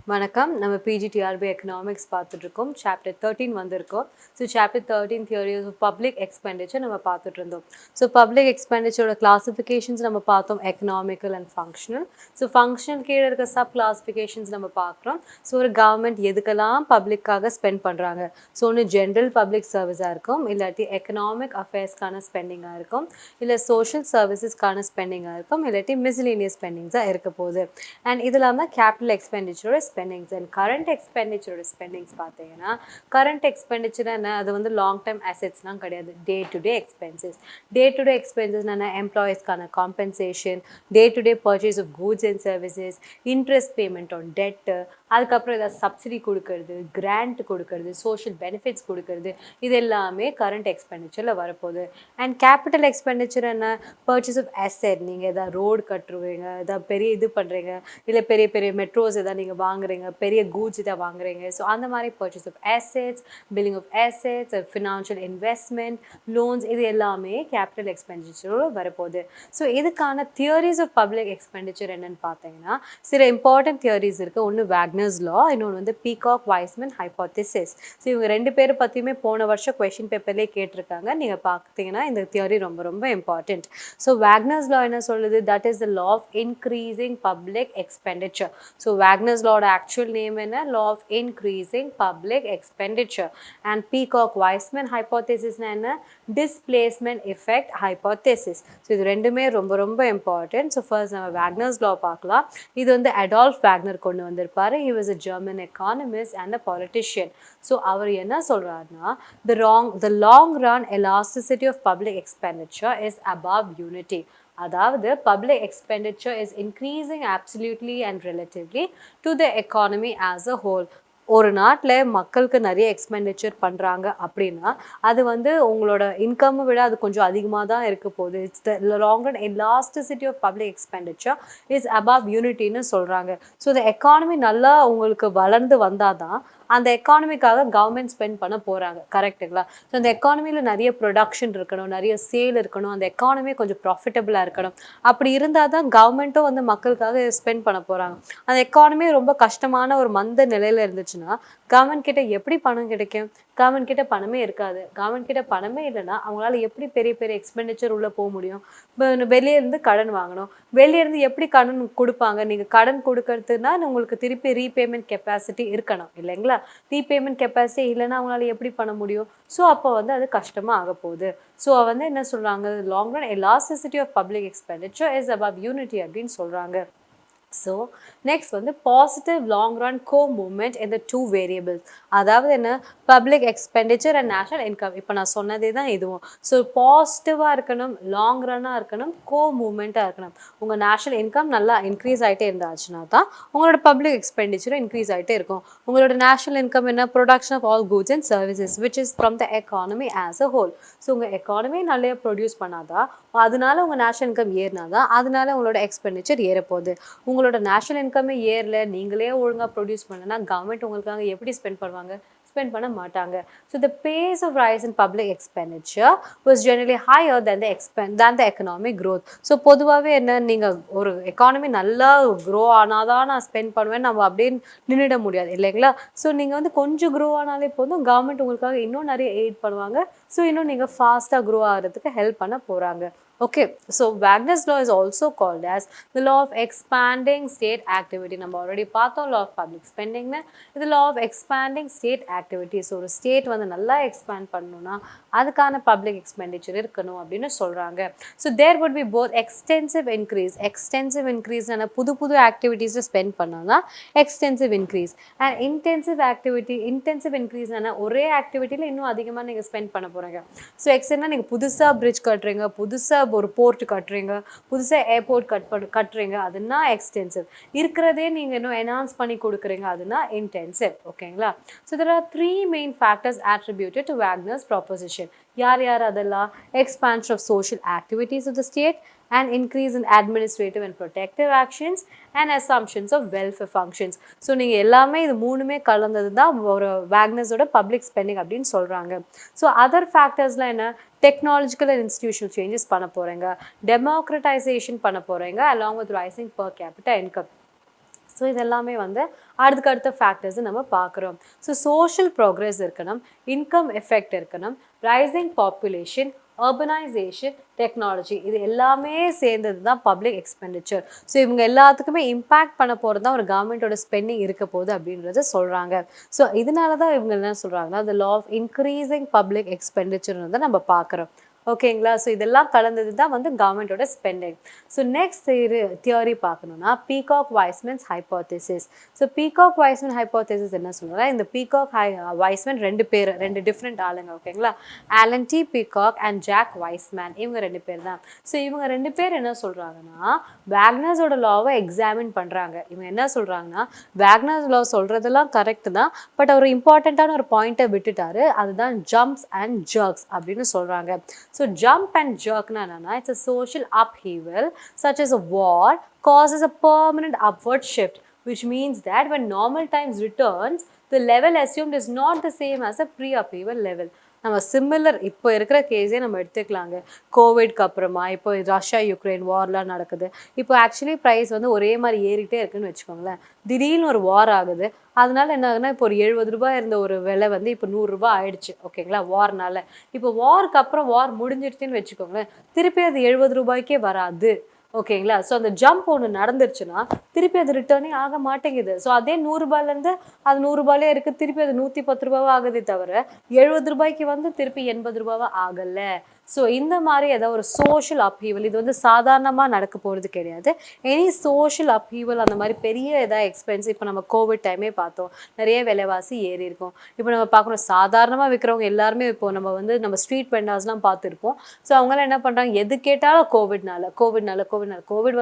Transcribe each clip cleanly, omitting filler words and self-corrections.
வணக்கம். நம்ம PGTRB economics பார்த்துட்ருக்கோம். சாப்டர் 13 வந்திருக்கோம். So chapter 13 theories of public expenditure நம்ம பார்த்துட்டு இருந்தோம். ஸோ பப்ளிக் எக்ஸ்பெண்டிச்சரோட கிளாசிஃபிகேஷன்ஸ் நம்ம பார்த்தோம், economical and functional. So functional கீழே இருக்க சப் கிளாசிஃபிகேஷன்ஸ் நம்ம பார்க்குறோம். ஸோ ஒரு கவர்மெண்ட் எதுக்கெல்லாம் பப்ளிக்காக ஸ்பெண்ட் பண்ணுறாங்க. ஸோ ஒன்று ஜென்ரல் பப்ளிக் சர்வீஸாக இருக்கும், இல்லாட்டி எக்கனாமிக் அஃபேர்ஸ்க்கான ஸ்பெண்டிங்காக இருக்கும், இல்லை சோஷியல் சர்வீசஸ்க்கான ஸ்பெண்டிங்காக இருக்கும், இல்லாட்டி மிஸ்லினியஸ் ஸ்பெண்டிங்ஸாக இருக்க போகுது. அண்ட் இது இல்லாமல் கேபிட்டல் எக்ஸ்பெண்டிச்சரோட ஸ்பெண்டிங்ஸ் அண்ட் கரண்ட் எக்ஸ்பெண்டிச்சரோட ஸ்பெண்டிங்ஸ் பார்த்தீங்கன்னா, கரண்ட் எக்ஸ்பெண்டிச்சர் என்ன, அது வந்து லாங் டர்ம் அசெட்ஸ்லாம் கிடையாது. டே டு டே எக்ஸ்பென்சஸ் என்ன, எம்ப்ளாயீஸ்க்கான compensation, day to day purchase of goods and services, interest payment on debt, அதுக்கப்புறம் ஏதாவது சப்சிடி கொடுக்கறது, கிராண்ட் கொடுக்கறது, சோஷியல் பெனிஃபிட்ஸ் கொடுக்கறது, இது எல்லாமே கரண்ட் எக்ஸ்பெண்டிச்சரில் வரப்போகுது. அண்ட் கேபிட்டல் எக்ஸ்பெண்டிச்சர் என்ன, பர்ச்சேஸ் ஆஃப் அசெட், நீங்கள் எதாவது ரோடு கட்டுருவீங்க, எதாவது பெரிய இது பண்ணுறீங்க, இல்லை பெரிய பெரிய மெட்ரோஸ் எதாவது நீங்கள் வாங்குறீங்க, பெரிய கூட்ஸ் இதை வாங்குறீங்க. ஸோ அந்த மாதிரி purchase of assets, billing of assets, financial investment, loans, இது எல்லாமே கேபிட்டல் எக்ஸ்பெண்டிச்சரோடு வரப்போகுது. ஸோ இதுக்கான தியரிஸ் ஆஃப் பப்ளிக் எக்ஸ்பெண்டிச்சர் என்னன்னு பார்த்தீங்கன்னா, சில இம்பார்ட்டன்ட் தியரிஸ் இருக்குது. ஒன்று வேக்னர்ஸ் லா, இன்னொன்று வந்து பீகாக் வைஸ்மேன் ஹைப்போதெசிஸ். ஸோ இவங்க ரெண்டு பேரை பற்றியுமே போன வருஷம் கொஷின் பேப்பர்லேயே கேட்டிருக்காங்க. நீங்கள் பார்த்தீங்கன்னா இந்த தியரி ரொம்ப ரொம்ப இம்பார்ட்டன்ட். ஸோ வேக்னர்ஸ் லா என்ன சொல்லுது, that is the law of increasing public expenditure. So Wagner's லோட ஆக்சுவல் நேம் என்ன, law of increasing public expenditure. And Peacock Wiseman ஹைப்போதெசிஸ்னா என்ன, டிஸ்பிளேஸ்மெண்ட் எஃபெக்ட் ஹைப்போதெசிஸ். ஸோ இது ரெண்டுமே ரொம்ப ரொம்ப இம்பார்ட்டன்ட். ஸோ ஃபர்ஸ்ட் நம்ம வேக்னர்ஸ் லா பார்க்கலாம். இது வந்து அடால்ஃப் வேக்னர் கொண்டு வந்திருப்பாரு. He was a German economist and a politician. So அவர் என்ன சொல்றாருன்னா, the long run elasticity of public expenditure is above unity. அதாவது public expenditure is increasing absolutely and relatively to the economy as a whole. ஒரு நாட்டில் மக்களுக்கு நிறைய expenditure பண்ணுறாங்க அப்படின்னா அது வந்து உங்களோட இன்கம்மை விட அது கொஞ்சம் அதிகமாக தான் இருக்க போகுது. It's the long run elasticity of public expenditure is above யூனிட்டின்னு சொல்கிறாங்க. ஸோ இந்த எக்கானமி நல்லா உங்களுக்கு வளர்ந்து வந்தால் தான் அந்த எக்கானமிக்காக கவர்மெண்ட் ஸ்பெண்ட் பண்ண போகிறாங்க, கரெக்டுங்களா? ஸோ அந்த எக்கானமியில் நிறைய ப்ரொடக்ஷன் இருக்கணும், நிறைய சேல் இருக்கணும், அந்த எக்கானமி கொஞ்சம் ப்ராஃபிட்டபுளாக இருக்கணும். அப்படி இருந்தால் தான் கவர்மெண்ட்டும் வந்து மக்களுக்காக ஸ்பெண்ட் பண்ண போகிறாங்க. அந்த எக்கானமி ரொம்ப கஷ்டமான ஒரு மந்த நிலையில் இருந்துச்சுன்னா கவர்மெண்ட் கிட்ட எப்படி பணம் கிடைக்கும்? கவர்மெண்ட் கிட்ட பணமே இருக்காது. கவர்மெண்ட் கிட்ட பணமே இல்லைன்னா அவங்களால எப்படி பெரிய பெரிய எக்ஸ்பெண்டிச்சர் உள்ளே போக முடியும்? வெளியே இருந்து கடன் வாங்கணும். வெளியே இருந்து எப்படி கடன் கொடுப்பாங்க? நீங்கள் கடன் கொடுக்கறதுனா உங்களுக்கு திருப்பி ரீபேமெண்ட் கெப்பாசிட்டி இருக்கணும் இல்லைங்களா? ரீபேமெண்ட் கெப்பாசிட்டி இல்லைன்னா அவங்களால எப்படி பண்ண முடியும்? ஸோ அப்போ வந்து அது கஷ்டமாக ஆக போகுது. ஸோ வந்து என்ன சொல்கிறாங்க, long run elasticity of public expenditure is above unity அப்படின்னு சொல்கிறாங்க. ஸோ நெக்ஸ்ட் வந்து positive long run co movement இந்த டூ வேரியபிள்ஸ். அதாவது என்ன, public expenditure and national income. இப்போ நான் சொன்னதே தான் இதுவும். ஸோ பாசிட்டிவாக இருக்கணும், லாங் ரன்னாக இருக்கணும், கோ மூவ்மெண்ட்டாக இருக்கணும். உங்கள் நேஷனல் இன்கம் நல்லா இன்க்ரீஸ் ஆகிட்டே இருந்தாச்சுன்னா தான் உங்களோட பப்ளிக் எக்ஸ்பெண்டிச்சரும் இன்க்ரீஸ் ஆகிட்டே இருக்கும். உங்களோட நேஷனல் இன்கம் என்ன, production of all goods and services which is from the economy as a whole. So உங்கள் எக்கானமி நல்லா ப்ரொடியூஸ் பண்ணாதான், அதனால உங்கள் நேஷனல் இன்கம் ஏறினாதான் அதனால உங்களோட எக்ஸ்பெண்டிச்சர் ஏறப்போகுது. உங்களோட நேஷனல் இன்கமே ஏறல, நீங்களே ஒழுங்காக ப்ரொடியூஸ் பண்ணலன்னா கவர்மெண்ட் உங்களுக்காக எப்படி ஸ்பெண்ட் பண்ணுவாங்க? ஸ்பெண்ட் பண்ண மாட்டாங்க. So the pace of rise in public expenditure was generally higher than the economic growth. So பொதுவாகவே என்ன, நீங்கள் ஒரு எக்கானமி நல்லா க்ரோ ஆனாதான் நான் ஸ்பெண்ட் பண்ணுவேன் நம்ம அப்படியே நின்றுட முடியாது இல்லைங்களா? ஸோ நீங்கள் வந்து கொஞ்சம் க்ரோ ஆனாலே போதும், கவர்மெண்ட் உங்களுக்காக இன்னும் நிறைய எய்ட் பண்ணுவாங்க. ஸோ இன்னும் நீங்கள் ஃபாஸ்ட்டாக க்ரோ ஆகிறதுக்கு ஹெல்ப் பண்ண போகிறாங்க. Okay, so Wagner's law is also called as the law of expanding state activity. நம்ம already பார்த்தோம் law of public spending. இது law of expanding state activity. So ஒரு ஸ்டேட் வந்து நல்லா எக்ஸ்பேண்ட் பண்ணணும்னா அதுக்கான பப்ளிக் எக்ஸ்பெண்டிச்சர் இருக்கணும் அப்படின்னு சொல்கிறாங்க. So there would be both extensive increase புது புது ஆக்டிவிட்டீஸில் ஸ்பெண்ட் பண்ணோம்னா extensive increase, and intensive increase ஒரே ஆக்டிவிட்டியில் இன்னும் அதிகமாக நீங்கள் ஸ்பெண்ட் பண்ண போகிறீங்க. ஸோ எக்ஸ்டென்னா நீங்கள் புதுசாக பிரிட்ஜ் கட்டுறீங்க, புதுசாக ஒரு போர்ட் கட்டுறீங்க, புதுசாக ஏர்போர்ட் கட்டுறீங்க, அதுனா எக்ஸ்டென்சிவ். இருக்கிறதே நீங்கள் இன்னும் என்ஹான்ஸ் பண்ணி கொடுக்குறீங்க, அதுனா இன்டென்சிவ். ஓகேங்களா? So there are three main factors attributed to Wagner's proposition. யார் அதெல்லாம்? Expansion of social activities of the state, and increase in administrative and protective actions, and assumptions of welfare functions. So நீங்கள் எல்லாமே இது மூணுமே கலந்தது தான் ஒரு வேக்னர்ஸோட பப்ளிக் ஸ்பெண்டிங் அப்படின்னு சொல்கிறாங்க. ஸோ அதர் ஃபேக்டர்ஸ்லாம் என்ன, டெக்னாலஜிக்கல் அண்ட் இன்ஸ்டிடியூஷனல் சேஞ்சஸ் பண்ண போகிறீங்க, டெமோக்ரட்டைசேஷன் பண்ண போகிறீங்க, along with rising per capita income. So இதெல்லாமே வந்து அடுத்த ஃபேக்டர்ஸ் நம்ம பார்க்குறோம். ஸோ சோஷியல் ப்ரோக்ரஸ் இருக்கணும், இன்கம் எஃபெக்ட் இருக்கணும், ரைசிங் பாப்புலேஷன், அர்பனைசேஷன், டெக்னாலஜி, இது எல்லாமே சேர்ந்தது தான் பப்ளிக் எக்ஸ்பெண்டிச்சர். ஸோ இவங்க எல்லாத்துக்குமே இம்பேக்ட் பண்ண போகிறது தான் ஒரு கவர்மெண்ட்டோட ஸ்பெண்டிங் இருக்க போகுது அப்படின்றத சொல்கிறாங்க. ஸோ இதனால தான் இவங்க என்ன சொல்கிறாங்கன்னா the law of increasing public expenditure வந்து நம்ம பார்க்குறோம். ஓகேங்களா? ஸோ இதெல்லாம் கலந்தது தான் வந்து கவர்மெண்ட்டோட ஸ்பெண்டிங். ஸோ நெக்ஸ்ட் தியரி பார்க்கணும்னா Peacock Wiseman's hypothesis. So Peacock Wiseman hypothesis என்ன சொல்லுன்னா, இந்த பீகாக் வைஸ்மேன் 2 பேர், 2 டிஃப்ரெண்ட் ஆளுங்க. ஓகேங்களா? Alan T Peacock and Jack Wiseman, இவங்க 2 பேர் தான். ஸோ இவங்க 2 பேர் என்ன சொல்கிறாங்கன்னா, வேக்னர்ஸோட லாவை எக்ஸாமின் பண்ணுறாங்க. இவங்க என்ன சொல்கிறாங்கன்னா, வேக்னர்ஸ் லா சொல்கிறதெல்லாம் கரெக்ட் தான், பட் அவர் இம்பார்ட்டண்ட்டான ஒரு பாயிண்ட்டை விட்டுட்டாரு. அதுதான் ஜம்ப்ஸ் அண்ட் ஜர்க்ஸ் அப்படின்னு சொல்கிறாங்க. So jump and jerk na it's a social upheaval such as a war causes a permanent upward shift, which means that when normal times returns, the level assumed is not the same as a pre-upheaval level. நம்ம similar இப்போ இருக்கிற கேஸே நம்ம எடுத்துக்கலாங்க. கோவிட்க்கு அப்புறமா இப்போ Russia Ukraine வார்லாம் நடக்குது. இப்போ actually price வந்து ஒரே மாதிரி ஏறிட்டே இருக்குன்னு வச்சுக்கோங்களேன். திடீர்னு ஒரு வார் ஆகுது. அதனால என்ன ஆகுதுன்னா, இப்போ ஒரு 70 ரூபாய் இருந்த ஒரு விலை வந்து இப்போ 100 ரூபாய் ஆயிடுச்சு. ஓகேங்களா? வார்னால. இப்போ வார்க்கு அப்புறம் வார் முடிஞ்சிடுச்சுன்னு வச்சுக்கோங்களேன், திருப்பி அது 70 ரூபாய்க்கே வராது. ஓகேங்களா? ஸோ அந்த ஜம்ப் ஒன்று நடந்துருச்சுன்னா திருப்பி அது ரிட்டர்னே ஆக மாட்டேங்குது. ஸோ அதே 100 ரூபாயிலேருந்து அது 100 ரூபாயிலே இருக்குது, திருப்பி அது 110 ரூபாவா ஆகுதே தவிர 70 ரூபாய்க்கு வந்து திருப்பி 80 ரூபாவா ஆகலை. ஸோ இந்த மாதிரி ஏதாவது ஒரு சோஷியல் அப்ஹீவல், இது வந்து சாதாரணமாக நடக்க போகிறது கிடையாது. எனி சோஷியல் அப்ஹீவல், அந்த மாதிரி பெரிய ஏதாவது எக்ஸ்பென்ஸ், இப்போ நம்ம கோவிட் டைமே பார்த்தோம், நிறைய விலைவாசி ஏறி இருக்கும். இப்போ நம்ம பார்க்குறோம், சாதாரணமாக விற்கிறவங்க எல்லாருமே இப்போ நம்ம ஸ்ட்ரீட் வெண்டார்ஸ்லாம் பார்த்துருப்போம். ஸோ அவங்களாம் என்ன பண்ணுறாங்க, எது கேட்டாலும் கோவிட்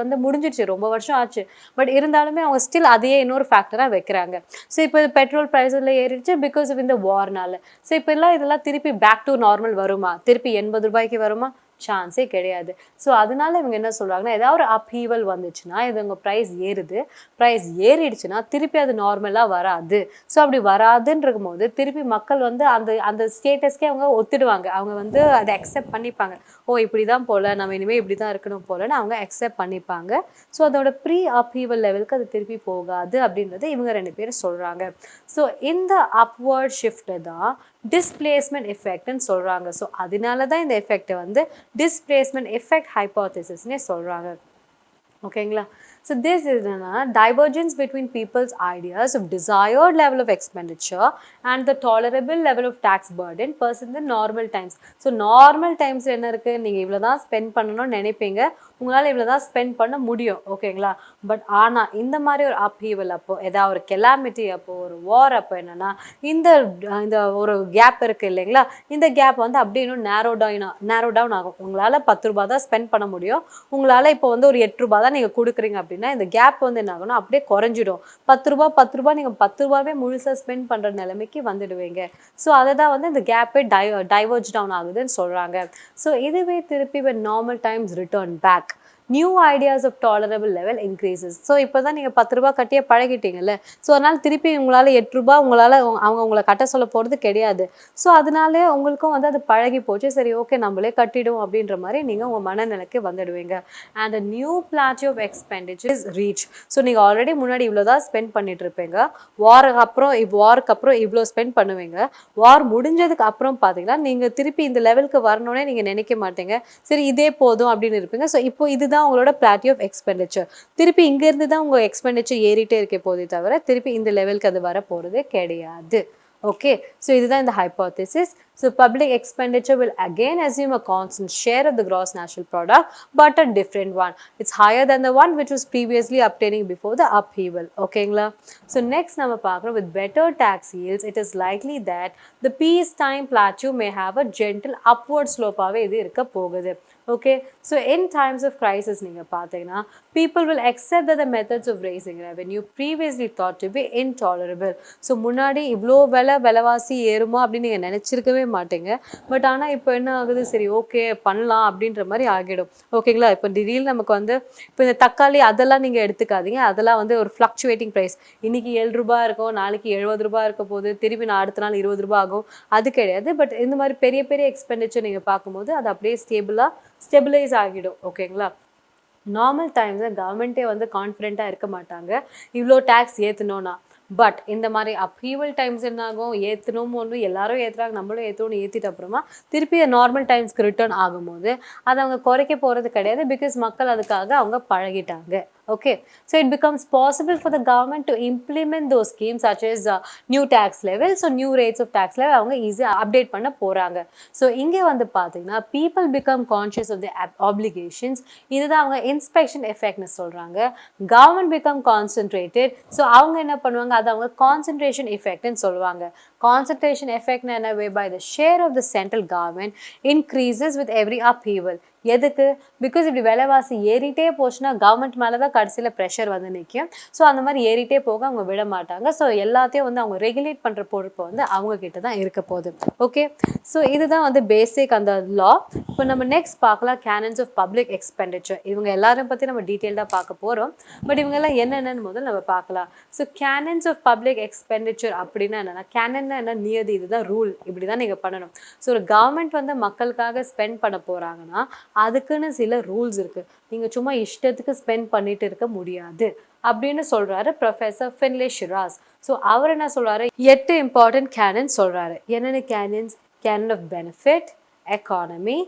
வந்து முடிஞ்சிடுச்சு, ரொம்ப வருஷம் ஆச்சு. பட் இருந்தாலுமே அவங்க ஸ்டில் அதையே இன்னொரு ஃபேக்டராக வைக்கிறாங்க. ஸோ இப்போ பெட்ரோல் ப்ரைஸில் ஏறிடுச்சு பிகாஸ் ஆஃப் இந்த வார்னால. ஸோ இப்போ இதெல்லாம் திருப்பி பேக் டு நார்மல் வருமா? திருப்பி 80 ரூபாய்க்கு வருமா? சான்ஸே கிடையாது. ஸோ அதனால இவங்க என்ன சொல்கிறாங்கன்னா, ஏதாவது ஒரு அப்ஹீவல் வந்துச்சுன்னா, இது உங்கள் ப்ரைஸ் ஏறுது, ப்ரைஸ் ஏறிடுச்சுன்னா திருப்பி அது நார்மலாக வராது. ஸோ அப்படி வராதுன்றும் போது திருப்பி மக்கள் வந்து அந்த அந்த ஸ்டேட்டஸ்க்கே அவங்க ஒத்துடுவாங்க. அவங்க வந்து அதை அக்செப்ட் பண்ணிப்பாங்க. ஓ இப்படி தான் போல், நம்ம இனிமேல் இப்படி தான் இருக்கணும் போலன்னு அவங்க அக்செப்ட் பண்ணிப்பாங்க. ஸோ அதோட ப்ரீ அப்ஹீவல் லெவலுக்கு அது திருப்பி போகாது அப்படின்றத இவங்க 2 பேரும் சொல்கிறாங்க. ஸோ இந்த அப்வர்ட் ஷிஃப்ட்டை தான் டிஸ்பிளேஸ்மெண்ட் எஃபெக்ட்னு சொல்கிறாங்க. ஸோ அதனால தான் இந்த எஃபெக்டை வந்து டிஸ்பிளேஸ்மெண்ட் எஃபெக்ட் ஹைப்போதேசிஸ்னே சொல்கிறாங்க. ஓகேங்களா? So this is divergence between people's ideas of desired level of expenditure and the tolerable level of tax burden person in normal times. So normal times என்ன இருக்கு, நீங்கள் இவ்வளோ தான் ஸ்பெண்ட் பண்ணணும்னு நினைப்பீங்க, உங்களால் இவ்வளோ தான் ஸ்பெண்ட் பண்ண முடியும். ஓகேங்களா? பட் ஆனால் இந்த மாதிரி ஒரு அப்ஹீவல் அப்போ, ஏதாவது ஒரு கெலாமிட்டி அப்போ, ஒரு வார் அப்போ என்னென்னா, இந்த இந்த ஒரு கேப் இருக்குது இல்லைங்களா, இந்த கேப் வந்து அப்படியே இன்னும் நேரோ டவுன் ஆகும். உங்களால் 10 ரூபா தான் ஸ்பெண்ட் பண்ண முடியும், உங்களால் இப்போ வந்து ஒரு 8 ரூபா தான் நீங்கள் கொடுக்குறீங்க அப்படின்னா, இந்த கேப் வந்து என்ன ஆகும்னா அப்படியே குறைஞ்சிடும். 10 ரூபா நீங்கள் 10 ரூபாவே முழுசாக ஸ்பெண்ட் பண்ணுற நிலைமைக்கு வந்துடுவீங்க. ஸோ அதை தான் வந்து இந்த கேப்பே டைவர்ஜ் டவுன் ஆகுதுன்னு சொல்கிறாங்க. ஸோ இதுவே திருப்பி when normal times return back, new ideas of tolerable level increases. So இப்போ தான் நீங்கள் 10 ரூபா கட்டியே பழகிட்டீங்கல்ல, ஸோ அதனால் திருப்பி உங்களால் 8 ரூபா அவங்க உங்களை கட்ட சொல்ல போகிறது கிடையாது. ஸோ அதனாலே உங்களுக்கும் வந்து அது பழகி போச்சு, சரி ஓகே நம்மளே கட்டிடும் அப்படின்ற மாதிரி நீங்கள் உங்கள் மனநிலைக்கு வந்துடுவீங்க. And a new plateau of expenditure is reach. So நீங்கள் ஆல்ரெடி முன்னாடி இவ்வளோ தான் ஸ்பெண்ட் பண்ணிட்டு இருப்பீங்க, வாருக்கு அப்புறம் இவ்வளோ ஸ்பெண்ட் பண்ணுவீங்க. வார் முடிஞ்சதுக்கு அப்புறம் பார்த்தீங்கன்னா நீங்கள் திருப்பி இந்த லெவலுக்கு வரணுன்னே நீங்கள் நினைக்க மாட்டீங்க, சரி இதே போதும் அப்படின்னு இருப்பீங்க. ஸோ இப்போ இதுதான் உங்களோட பிளாட்டியூ ஆஃப் எக்ஸ்பெண்டிச்சர். திருப்பி இங்கேருந்து தான் உங்கள் எக்ஸ்பெண்டிச்சர் ஏறிட்டே இருக்க போதே தவிர திருப்பி இந்த லெவலுக்கு அது வர போகிறதே கிடையாது. Okay, so this is the hypothesis. So public expenditure will again assume a constant share of the gross national product, but a different one. It's higher than the one which was previously obtaining before the upheaval. Okay, so next nama paakrom, with better tax yields, it is likely that the peacetime plateau may have a gentle upward slope ave idu irukka pogudhu. Okay, so in times of crisis neenga paathina, people will accept that the methods of raising revenue previously thought to be intolerable. So munadi ivlo விலைவாசி ஏறுமா அப்படின்னு நீங்கள் நினச்சிருக்கவே மாட்டீங்க. But ஆனால் இப்போ என்ன ஆகுது, சரி ஓகே பண்ணலாம் அப்படின்ற மாதிரி ஆகிடும். ஓகேங்களா? இப்போ திடீர்னு நமக்கு வந்து இப்போ இந்த தக்காளி அதெல்லாம் நீங்கள் எடுத்துக்காதீங்க, அதெல்லாம் வந்து ஒரு ஃப்ளக்சுவேட்டிங் ப்ரைஸ். இன்றைக்கி 7 ரூபா இருக்கும், நாளைக்கு 70 ரூபா இருக்க போது, திருப்பி நான் அடுத்த நாள் 20 ரூபா ஆகும், அது கிடையாது. பட் இந்த மாதிரி பெரிய பெரிய எக்ஸ்பெண்டிச்சர் நீங்கள் பார்க்கும்போது அது அப்படியே ஸ்டெபிலைஸ் ஆகிடும். ஓகேங்களா? நார்மல் டைம்ஸில் கவர்மெண்ட்டே வந்து கான்ஃபிடென்ட்டாக இருக்க மாட்டாங்க இவ்வளோ டேக்ஸ் ஏற்றணும்னா. பட் இந்த மாதிரி அப்ஹீவல் டைம்ஸ் என்ன ஆகும், ஏற்றணும் ஒன்று எல்லாரும் ஏற்றுறாங்க, நம்மளும் ஏற்றணும்னு ஏற்றிட்ட அப்புறமா திருப்பி நார்மல் டைம்ஸ்க்கு ரிட்டர்ன் ஆகும்போது அதை அவங்க குறைக்க போகிறது கிடையாது. பிகாஸ் மக்கள் அதுக்காக அவங்க பழகிட்டாங்க. Okay, so it becomes possible for the government to implement those schemes such as new tax levels or new rates of tax level அவங்க ஈஸியாக அப்டேட் பண்ண போகிறாங்க. ஸோ இங்கே வந்து பார்த்தீங்கன்னா people become conscious of the obligations. இதுதான் அவங்க inspection எஃபெக்ட்னு சொல்கிறாங்க. Government become concentrated. ஸோ அவங்க என்ன பண்ணுவாங்க, அது அவங்க கான்சன்ட்ரேஷன் எஃபெக்ட்னு சொல்லுவாங்க. கான்சன்ட்ரேஷன் எஃபெக்ட்னு என்ன, whereby the share of the central government increases with every upheaval. எதுக்கு, பிகாஸ் இப்படி விலைவாசி ஏறிட்டே போச்சுன்னா கவர்மெண்ட் மேலே தான் கடைசியில் ப்ரெஷர் வந்து நிற்கும். ஸோ அந்த மாதிரி ஏறிட்டே போக அவங்க விட மாட்டாங்க. ஸோ எல்லாத்தையும் வந்து அவங்க ரெகுலேட் பண்ணுற பொறுப்பு வந்து அவங்க கிட்ட தான் இருக்க போகுது. ஓகே, ஸோ இதுதான் வந்து பேசிக் அந்த லா. இப்போ நம்ம நெக்ஸ்ட் பார்க்கலாம் கேனன்ஸ் ஆஃப் பப்ளிக் எக்ஸ்பெண்டிச்சர். இவங்க எல்லாரும் பற்றி நம்ம டீட்டெயில்டாக பார்க்க போகிறோம். பட் இவங்கெல்லாம் என்னென்னு முதல்ல நம்ம பார்க்கலாம். So canons of public expenditure அப்படின்னா என்னென்னா, கேனன்னா என்ன, நியதி, இதுதான் ரூல், இப்படி தான் நீங்கள் பண்ணணும். ஸோ ஒரு கவர்மெண்ட் வந்து மக்களுக்காக ஸ்பெண்ட் பண்ண போகிறாங்கன்னா அதுக்குன்னு சில ரூல்ஸ் இருக்கு. நீங்க சும்மா இஷ்டத்துக்கு ஸ்பெண்ட் பண்ணிட்டு இருக்க முடியாது அப்படின்னு சொல்றாரு ப்ரொஃபசர் ஃபின்லே ஷிராஸ். ஸோ அவர் என்ன சொல்றாரு, 8 இம்பார்ட்டன்ட் கேனன் சொல்றாரு. என்னென்ன canons, canon of benefit, economy,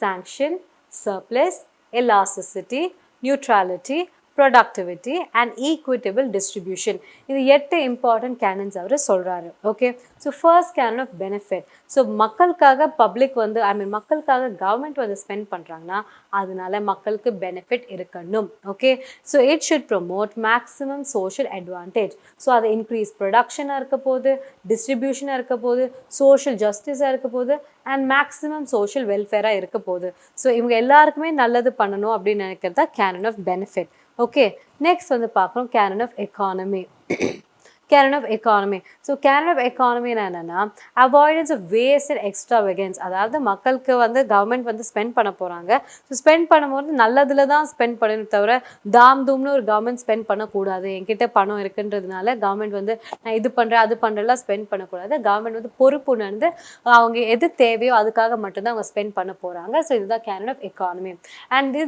sanction, surplus, elasticity, neutrality, productivity and equitable distribution. இது 8 இம்பார்ட்டன்ட் கேனன்ஸ் அவர் சொல்கிறாரு. Okay, so first canon of benefit. So மக்களுக்காக பப்ளிக் வந்து மக்களுக்காக கவர்மெண்ட் வந்து ஸ்பெண்ட் பண்ணுறாங்கன்னா அதனால மக்களுக்கு பெனிஃபிட் இருக்கணும். Okay, so it should promote maximum social advantage. So அது இன்க்ரீஸ் ப்ரொடக்ஷனாக இருக்க போது, டிஸ்ட்ரிபியூஷனாக இருக்க போது, சோஷியல் ஜஸ்டிஸாக இருக்க போது அண்ட் மேக்ஸிமம் சோஷியல் வெல்ஃபேராக இருக்க போகுது. ஸோ இவங்க எல்லாருக்குமே நல்லது பண்ணணும் அப்படின்னு நினைக்கிறது தான் canon of benefit. Okay, next வந்து பார்க்குறோம் canon of economy. Canon of economy. So canon of எக்கானமின்னா என்னென்னா, avoidance of waste and extravagance. அதாவது மக்களுக்கு வந்து கவர்மெண்ட் வந்து ஸ்பெண்ட் பண்ண போகிறாங்க. ஸோ ஸ்பெண்ட் பண்ணும்போது நல்லதில் தான் ஸ்பெண்ட் பண்ணணும் தவிர தூம்னு ஒரு கவர்மெண்ட் ஸ்பெண்ட் பண்ணக்கூடாது. என்கிட்ட பணம் இருக்குன்றதுனால கவர்மெண்ட் வந்து நான் இது பண்ணுறேன் அது பண்ணுறேன்லாம் ஸ்பெண்ட் பண்ணக்கூடாது. கவர்மெண்ட் வந்து பொறுப்புணர்ந்து அவங்க எது தேவையோ அதுக்காக மட்டும்தான் அவங்க ஸ்பெண்ட் பண்ண போகிறாங்க. ஸோ இதுதான் canon of economy. And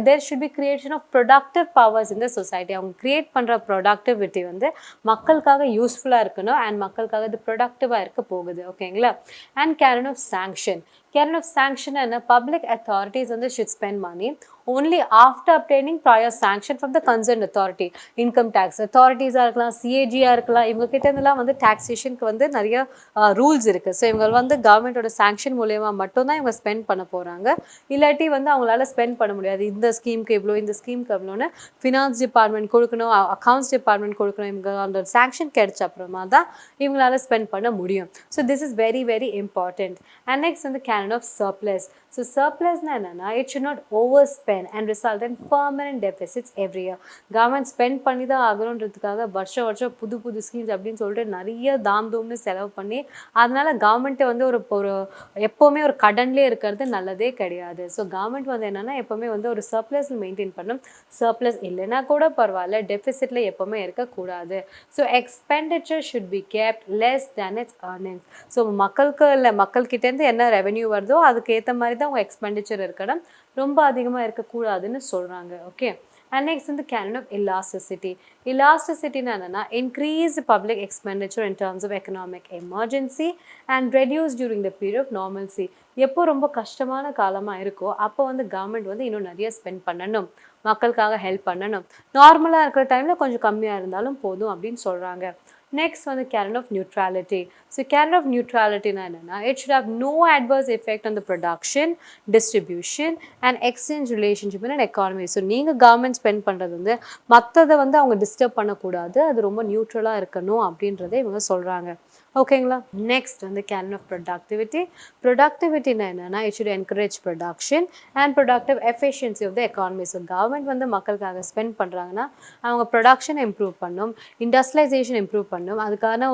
there should be creation of productive powers இந்த சொசைட்டி. அவங்க கிரியேட் பண்ணுற ப்ரொடக்டிவிட்டி வந்து மக்களுக்காக யூஸ்ஃபுல்லாக இருக்கணும் அண்ட் மக்களுக்காக இது ப்ரொடக்டிவாக இருக்க போகுது. ஓகேங்களா. And canon of sanction. Canon of sanction என்ன, பப்ளிக் அத்தாரிட்டிஸ் வந்து should spend money only after obtaining prior sanction from the concerned authority. Income tax அத்தாரிட்டிஸாக இருக்கலாம், சிஏஜியாக இருக்கலாம், இவங்க கிட்ட இருந்தெல்லாம் வந்து டாக்ஸேஷனுக்கு வந்து நிறைய ரூல்ஸ் இருக்குது. ஸோ இவங்க வந்து கவர்மெண்ட்டோட சாங்ஷன் மூலயமா மட்டும்தான் இவங்க ஸ்பெண்ட் பண்ண போகிறாங்க. இல்லாட்டி வந்து அவங்களால ஸ்பெண்ட் பண்ண முடியாது. இந்த ஸ்கீமுக்கு இவ்வளோ, இந்த ஸ்கீமுக்கு எவ்வளோன்னு ஃபினான்ஸ் டிபார்ட்மெண்ட் கொடுக்கணும், அக்கௌண்ட்ஸ் டிபார்ட்மெண்ட் கொடுக்கணும். இவங்க அந்த சாங்ஷன் கிடைச்ச அப்புறமா தான் இவங்களால ஸ்பெண்ட் பண்ண முடியும். So this is very very important. And next வந்து கேனன் ஆஃப் சர்ப்ளஸ். ஸோ சர்ப்ளஸ்னா என்னென்னா, it should not over spend and result in permanent deficits every year. Government spend பண்ணி தான் ஆகணுன்றதுக்காக வருஷம் வருஷம் புது புது ஸ்கீம்ஸ் அப்படின்னு சொல்லிட்டு நிறைய தூம்னு செலவு பண்ணி அதனால கவர்மெண்ட்டை வந்து ஒரு எப்போவுமே ஒரு கடன்லேயே இருக்கிறது நல்லதே கிடையாது. ஸோ கவர்மெண்ட் வந்து என்னென்னா எப்போவுமே வந்து ஒரு சர்ப்ளஸ் மெயின்டைன் பண்ணணும். சர்ப்ளஸ் இல்லைன்னா கூட பரவாயில்ல, டெபிசிட்டில் எப்போவுமே இருக்கக்கூடாது. So expenditure should be capped less than it's earnings. So மக்களுக்கு இல்லை, மக்கள்கிட்டேருந்து என்ன ரெவென்யூ வருதோ அதுக்கு ஏற்ற மாதிரி தான் அவங்க எக்ஸ்பெண்டிச்சர் இருக்கணும், ரொம்ப அதிகமாக இருக்கக்கூடாதுன்னு சொல்கிறாங்க. ஓகே, அண்ட் நெக்ஸ்ட் வந்து கேனன் ஆஃப் எலாஸ்டிசிட்டி. எலாஸ்டிசிட்டின்னு என்னென்னா, increase public expenditure in terms of economic emergency and reduce during the period of normalcy. எப்போ ரொம்ப கஷ்டமான காலமாக இருக்கோ அப்போ வந்து கவர்மெண்ட் வந்து இன்னும் நிறைய ஸ்பெண்ட் பண்ணணும், மக்களுக்காக ஹெல்ப் பண்ணணும். நார்மலாக இருக்கிற டைமில் கொஞ்சம் கம்மியாக இருந்தாலும் போதும் அப்படின்னு சொல்கிறாங்க. நெக்ஸ்ட் வந்து canon of neutrality. So canon of நியூட்ரலிட்டினா என்னென்னா, it should have no adverse effect on the production, distribution and exchange relationship in economy. So நீங்கள் கவர்மெண்ட் ஸ்பெண்ட் பண்ணுறது வந்து மற்றதை வந்து அவங்க டிஸ்டர்ப் பண்ணக்கூடாது, அது ரொம்ப நியூட்ரலாக இருக்கணும் அப்படின்றத இவங்க சொல்கிறாங்க. ஓகேங்களா. நெக்ஸ்ட் வந்து கேனன் ஆஃப் ப்ரொடக்டிவிட்டி. ப்ரொடக்டிவிட்டினா என்னென்னா, it should encourage production and productive efficiency of the economy. So government வந்து மக்களுக்காக ஸ்பெண்ட் பண்ணுறாங்கன்னா அவங்க ப்ரொடக்ஷனை இம்ப்ரூவ் பண்ணணும், இண்டஸ்ட்ரியலைசேஷன் இம்ப்ரூவ் பண்ணணும், அதுக்கான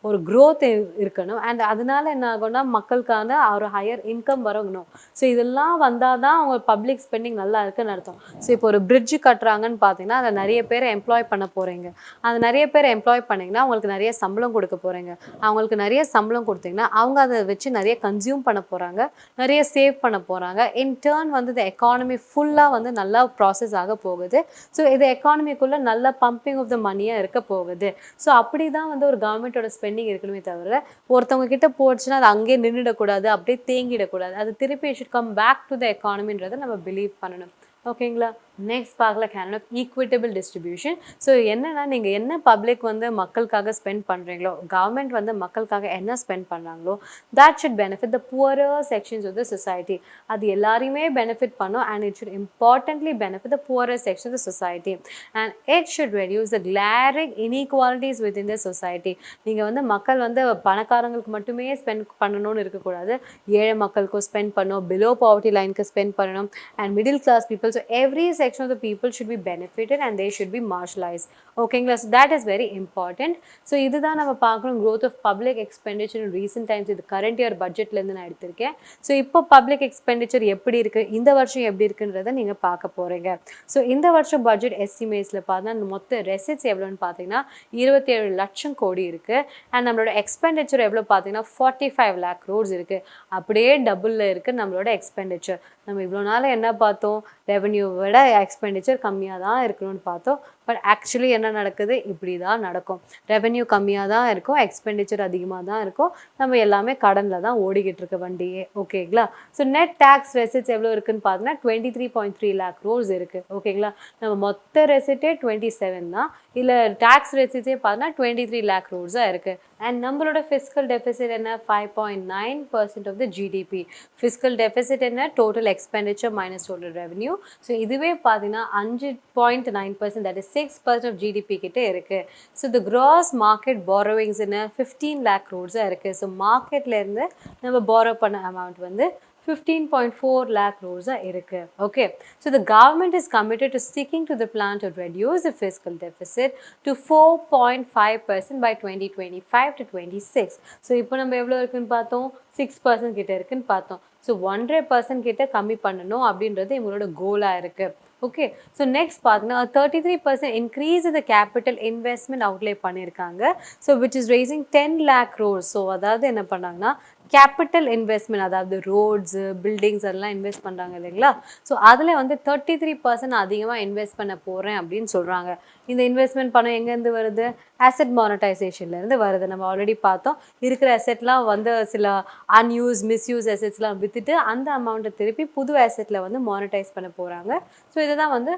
ஒரு க்ரோத் இருக்கணும். அண்ட் அதனால என்ன ஆகும்னா மக்களுக்கான ஒரு ஹையர் இன்கம் வரணும். ஸோ இதெல்லாம் வந்தால் தான் அவங்க பப்ளிக் ஸ்பெண்டிங் நல்லா இருக்குன்னு அர்த்தம். ஸோ இப்போ ஒரு பிரிட்ஜு கட்டுறாங்கன்னு பார்த்தீங்கன்னா அதை நிறைய பேர் எம்ப்ளாய் பண்ண போகிறீங்க. அது நிறைய பேர் எம்ப்ளாய் பண்ணிங்கன்னா அவங்களுக்கு நிறைய சம்பளம் கொடுக்க போகிறீங்க. அவங்களுக்கு நிறைய சம்பளம் கொடுத்தீங்கன்னா அவங்க அதை வச்சு நிறைய கன்சியூம் பண்ண போகிறாங்க, நிறைய சேவ் பண்ண போகிறாங்க. இன் டர்ன் வந்து இந்த எக்கானமி ஃபுல்லாக வந்து நல்லா ப்ராசஸ் ஆக போகுது. ஸோ இது எக்கானமிக்குள்ளே நல்ல பம்பிங் ஆஃப் த மணியாக இருக்க போகுது. ஸோ அப்படி தான் வந்து ஒரு கவர்மெண்ட்டோட ஸ்பெண்டிங் இருக்கணுமே தவிர ஒருத்தவங்க கிட்ட போச்சுன்னா அது அங்கேயே நின்றுடக்கூடாது, அப்படியே தேங்கிடக்கூடாது. அது திருப்பி should come back to the எக்கானமின்றதை நம்ம பிலீவ் பண்ணணும். ஓகேங்களா? நெக்ஸ்ட் பார்க்கலாம் canon of equitable distribution. So என்னன்னா நீங்கள் என்ன பப்ளிக் வந்து மக்களுக்காக ஸ்பெண்ட் பண்ணுறீங்களோ, கவர்மெண்ட் வந்து மக்களுக்காக என்ன ஸ்பெண்ட் பண்ணுறாங்களோ that should benefit the poorer sections of the society. அது எல்லாரையுமே பெனிஃபிட் பண்ணும் and it should importantly benefit the poorer section of the society and it should reduce the glaring inequalities within the society. நீங்கள் வந்து மக்கள் வந்து பணக்காரங்களுக்கு மட்டுமே spend பண்ணணும்னு இருக்கக்கூடாது, ஏழை மக்களுக்கும் ஸ்பெண்ட் பண்ணணும், பிலோ பாவர்ட்டி லைனுக்கு ஸ்பெண்ட் பண்ணணும் and middle class people. So every section of the people should be benefited and they should be marginalized. ஓகேங்களா? So that is very important. So இதுதான் நம்ம பார்க்குறோம் growth of public expenditure in recent times. இது current year பட்ஜெட்லேருந்து நான் எடுத்திருக்கேன். So இப்போ public expenditure எப்படி இருக்குது, இந்த வருஷம் எப்படி இருக்குன்றதை நீங்கள் பார்க்க போகிறீங்க. ஸோ இந்த வருஷம் பட்ஜெட் எஸ்டிமேட்ஸில் பார்த்தா மொத்த ரெசிட்ஸ் எவ்வளோன்னு பார்த்தீங்கன்னா 27 லட்சம் கோடி இருக்குது அண்ட் நம்மளோட எக்ஸ்பெண்டிச்சர் எவ்வளோ பார்த்தீங்கன்னா 45 lakh crores இருக்குது. அப்படியே டபுளில் இருக்குது நம்மளோட எக்ஸ்பெண்டிச்சர். நம்ம இவ்வளோ நாள் என்ன பார்த்தோம், ரெவன்யூ விட எக்ஸ்பெண்டிச்சர் கம்மியாக தான் இருக்கணும்னு பார்த்தோம். பட் ஆக்சுவலி என்ன நடக்குது, இப்படி தான் நடக்கும். ரெவன்யூ கம்மியாக தான் இருக்கும், எக்ஸ்பெண்டிச்சர் அதிகமாக தான் இருக்கும். நம்ம எல்லாமே கடனில் தான் ஓடிக்கிட்டு இருக்க வண்டியே. ஓகேங்களா? ஸோ நெட் டேக்ஸ் ரெசிட்ஸ் எவ்வளோ இருக்குன்னு பார்த்தீங்கன்னா 23.3 lakh crores இருக்குது. ஓகேங்களா? நம்ம மொத்த ரெசிட்டே 27 தான், இல்லை டேக்ஸ் ரெசிட்ஸே பார்த்தீங்கன்னா 23 lakh crores-ஆக இருக்குது. அண்ட் நம்மளோட ஃபிஸ்கல் டெஃபிசிட் என்ன, 5.9% of the GDP. Fiscal deficit என்ன, total expenditure minus total revenue. So இதுவே பார்த்தீங்கன்னா 5.9%, தட் இஸ் 6% ஆஃப் ஜிடிபி கிட்டே இருக்குது. So the cross market borrowings என்ன 15 lakh crores-ஆக இருக்குது. ஸோ மார்க்கெட்லேருந்து நம்ம பாரோ பண்ண அமௌண்ட் வந்து 15.4 lakh crores-ஆக இருக்குது. Okay, so the government is committed to sticking to the plan to reduce the fiscal deficit to 4.5% by 2025 to 26. So இப்போ நம்ம எவ்வளோ இருக்குன்னு பார்த்தோம், 6% கிட்ட இருக்குன்னு பார்த்தோம். ஸோ 1.5% கிட்ட கம்மி பண்ணணும் அப்படின்றது இவங்களோட கோலாக இருக்குது. ஓகே, ஸோ நெக்ஸ்ட் பார்த்தீங்கன்னா 33% இன்க்ரீஸ் இந்த கேபிட்டல் இன்வெஸ்ட்மெண்ட் அவுட்லே பண்ணியிருக்காங்க. So which is rising 10 lakh crores. So அதாவது என்ன பண்ணாங்கன்னா கேபிட்டல் இன்வெஸ்ட்மெண்ட், அதாவது ரோட்ஸு பில்டிங்ஸ் அதெல்லாம் இன்வெஸ்ட் பண்ணுறாங்க இல்லைங்களா. ஸோ அதில் வந்து 33% அதிகமாக இன்வெஸ்ட் பண்ண போகிறேன் அப்படின்னு சொல்கிறாங்க. இந்த இன்வெஸ்ட்மெண்ட் பணம் எங்கேருந்து வருது, அசெட் மானிட்டைசேஷன்லேருந்து வருது. நம்ம ஆல்ரெடி பார்த்தோம், இருக்கிற அசெட்லாம் வந்து சில அன்யூஸ் மிஸ்யூஸ் அசெட்ஸ்லாம் விற்றுட்டு அந்த அமௌண்ட்டை திருப்பி புது அசெட்டில் வந்து மானிட்டைஸ் பண்ண போகிறாங்க. ஸோ இதை தான் வந்து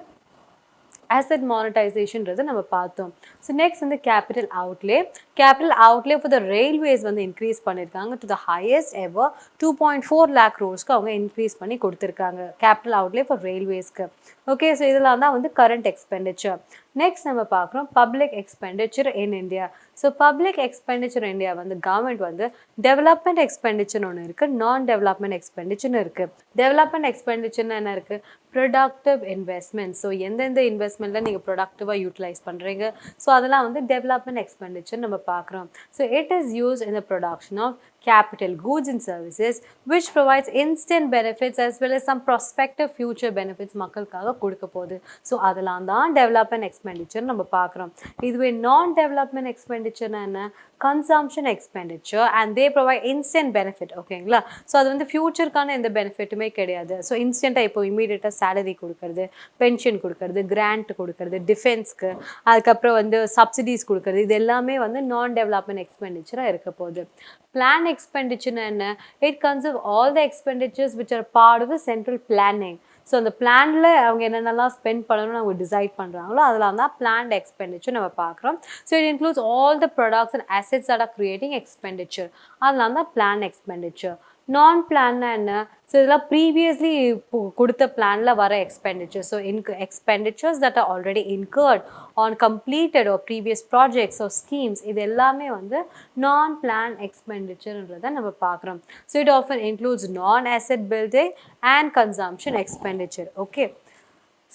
asset monetization நம்ம பார்த்தோம். ஸோ நெக்ஸ்ட் வந்து capital outlay for the railways வந்து இன்க்ரீஸ் பண்ணியிருக்காங்க to the highest ever 2.4 lakh crores-க்கு அவங்க இன்க்ரீஸ் பண்ணி கொடுத்துருக்காங்க கேபிட்டல் அவுட்லே ஃபார் ரயில்வேஸ்க்கு. ஓகே, ஸோ இதெல்லாம் தான் வந்து கரண்ட் எக்ஸ்பெண்டிச்சர். நெக்ஸ்ட் நம்ம பார்க்குறோம் public expenditure in India. So public expenditure India வந்து கவர்மெண்ட் வந்து டெவலப்மெண்ட் எக்ஸ்பெண்டிச்சர்னு ஒன்று இருக்குது, நான் டெவலப்மெண்ட் எக்ஸ்பெண்டிச்சர்னு இருக்குது. டெவலப்மெண்ட் எக்ஸ்பெண்டிச்சர்னு என்ன இருக்குது, ப்ரொடக்டிவ் இன்வெஸ்ட்மெண்ட். ஸோ எந்தெந்த இன்வெஸ்ட்மெண்ட்டில் நீங்கள் ப்ரொடக்டிவாக யூட்டிலைஸ் பண்ணுறீங்க, ஸோ அதெல்லாம் வந்து டெவலப்மெண்ட் எக்ஸ்பெண்டிச்சர் நம்ம பார்க்குறோம். So it is used in the production of capital goods and services which provides instant benefits as well as some prospective future benefits மக்களுக்காக கொடுக்க போகுது. ஸோ அதெல்லாம் தான் டெவலப்மெண்ட் எக்ஸ்பெண்டிச்சர் நம்ம பார்க்குறோம். இதுவே நான் டெவலப்மெண்ட் எக்ஸ்பெண்டிச்சர்னா என்ன, consumption expenditure and they provide instant benefit. ஓகேங்களா? ஸோ அது வந்து ஃபியூச்சருக்கான எந்த பெனிஃபிட்டுமே கிடையாது. ஸோ இன்ஸ்டண்ட்டாக இப்போ இமீடியட்டாக சேலரி கொடுக்கறது, பென்ஷன் கொடுக்கறது, கிராண்ட் கொடுக்கறது, டிஃபென்ஸ்க்கு, அதுக்கப்புறம் வந்து சப்சிடிஸ் கொடுக்கறது, இது எல்லாமே வந்து நான் டெவலப்மெண்ட் எக்ஸ்பெண்டிச்சராக இருக்க போகுது. Plan expenditure என்ன, it consists of all the expenditures which are part of the central planning. So அந்த பிளானில் அவங்க என்னென்னலாம் ஸ்பெண்ட் பண்ணணும்னு அவங்க டிசைட் பண்ணுறாங்களோ அதெல்லாம் தான் பிளான்ட் எக்ஸ்பெண்டிச்சர் நம்ம பார்க்குறோம். So it includes all the products and assets that are creating expenditure, அதெல்லாம் தான் பிளான் எக்ஸ்பெண்டிச்சர். நான் பிளான்னா என்ன, ஸோ இதெல்லாம் ப்ரீவியஸ்லி கொடுத்த பிளானில் வர expenditure. So expenditures that are already incurred on completed or previous projects or schemes, இது எல்லாமே வந்து நான் பிளான் எக்ஸ்பெண்டிச்சர்ன்றதை நம்ம பார்க்குறோம். So it often includes non asset building and consumption expenditure. Okay,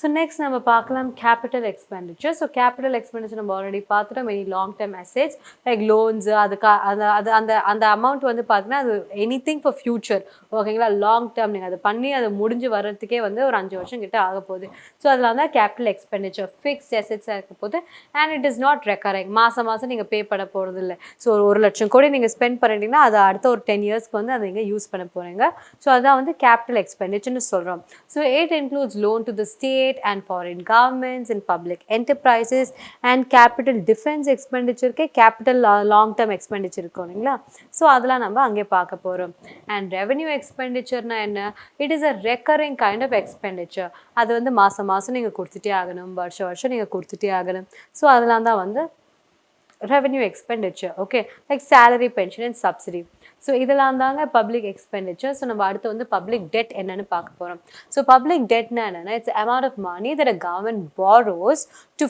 so next நம்ம பார்க்கலாம் capital expenditure. So capital expenditure நம்ம already பார்த்துட்டோம். Any long term assets like loans அதுக்கு அது அது அந்த அந்த அமௌண்ட் வந்து பார்த்தீங்கன்னா அது எனிதிங் ஃபார் ஃபியூச்சர். ஓகேங்களா? லாங் டேர்ம் நீங்கள் அதை பண்ணி அதை முடிஞ்சு வர்றதுக்கே வந்து ஒரு 5 வருஷம் கிட்ட ஆக போகுது. ஸோ அதில் தான் கேபிட்டல் எக்ஸ்பெண்டிச்சர் ஃபிக்ஸ்ட் அசெட்ஸாக இருக்க போது and it is not recurring. மாதம் மாதம் நீங்கள் பே பண்ண போகிறது இல்லை. ஸோ ஒரு 1,00,000 கோடி நீங்கள் ஸ்பெண்ட் பண்ணிட்டீங்கன்னா அதை அடுத்த ஒரு 10 இயர்ஸ்க்கு வந்து அதை நீங்கள் யூஸ் பண்ண போகிறீங்க. ஸோ அதான் வந்து கேபிட்டல் எக்ஸ்பெண்டிச்சர்னு சொல்கிறோம். So it includes loan to the state and foreign governments and public enterprises and capital defense expenditure ke capital long term expenditure irukkoningla. So adala namba ange paaka porom. And revenue expenditure na enna, it is a recurring kind of expenditure. Adu vandu maasam maasam neenga kuduthite aganum, varsha varsha neenga kuduthite aganum. So adala da vandu revenue expenditure, okay, like salary, pension and subsidy. So இதெல்லாம் தாங்க public expenditure. So நம்ம அடுத்து வந்து public debt என்னன்னு பார்க்க போறோம். So public debt என்னன்னா it's the amount of money that a government borrows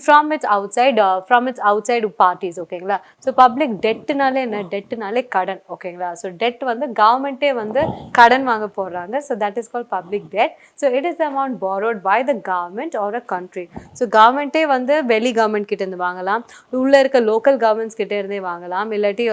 from its outside parties. ஓகேங்களா? So public debtனாலே என்ன? டெட்னாலே கடன். ஓகேங்களா? So debt வந்து கவர்மெண்ட்டே வந்து கடன் வாங்க போறாங்க. So that is called public debt. So it is the amount borrowed by the government or a country. So கவர்மெண்ட்டே வந்து வெளி கவர்மெண்ட் கிட்ட இருந்து வாங்கலாம், உள்ள இருக்க லோக்கல் கவர்மெண்ட்ஸ் கிட்ட இருந்தே வாங்கலாம், இல்லாட்டி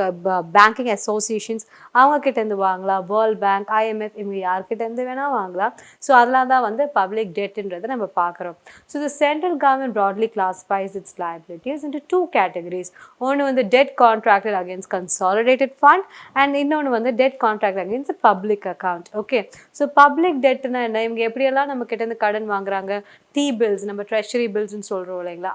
பேங்கிங் அசோசியேஷன்ஸ் அவங்க கிட்ட இருந்து வாங்கலாம், வேர்ல்ட் பேங்க், IMF இவங்க யார்கிட்ட இருந்து வேணா வாங்கலாம். ஸோ அதெல்லாம் தான் வந்து பப்ளிக் டெட்ன்றதை நம்ம பார்க்குறோம். So the central government broadly classifies its liabilities into two categories. ஒன்று வந்து debt contracted against consolidated fund and இன்னொன்று வந்து debt contracted against the public account. Okay, so public டெட்னா என்ன? இவங்க எப்படியெல்லாம் நம்ம கிட்ட இருந்து கடன் வாங்குறாங்க? T-bills, நம்ம ட்ரெஷரி பில்ஸ்ன்னு சொல்கிறோம் இல்லைங்களா,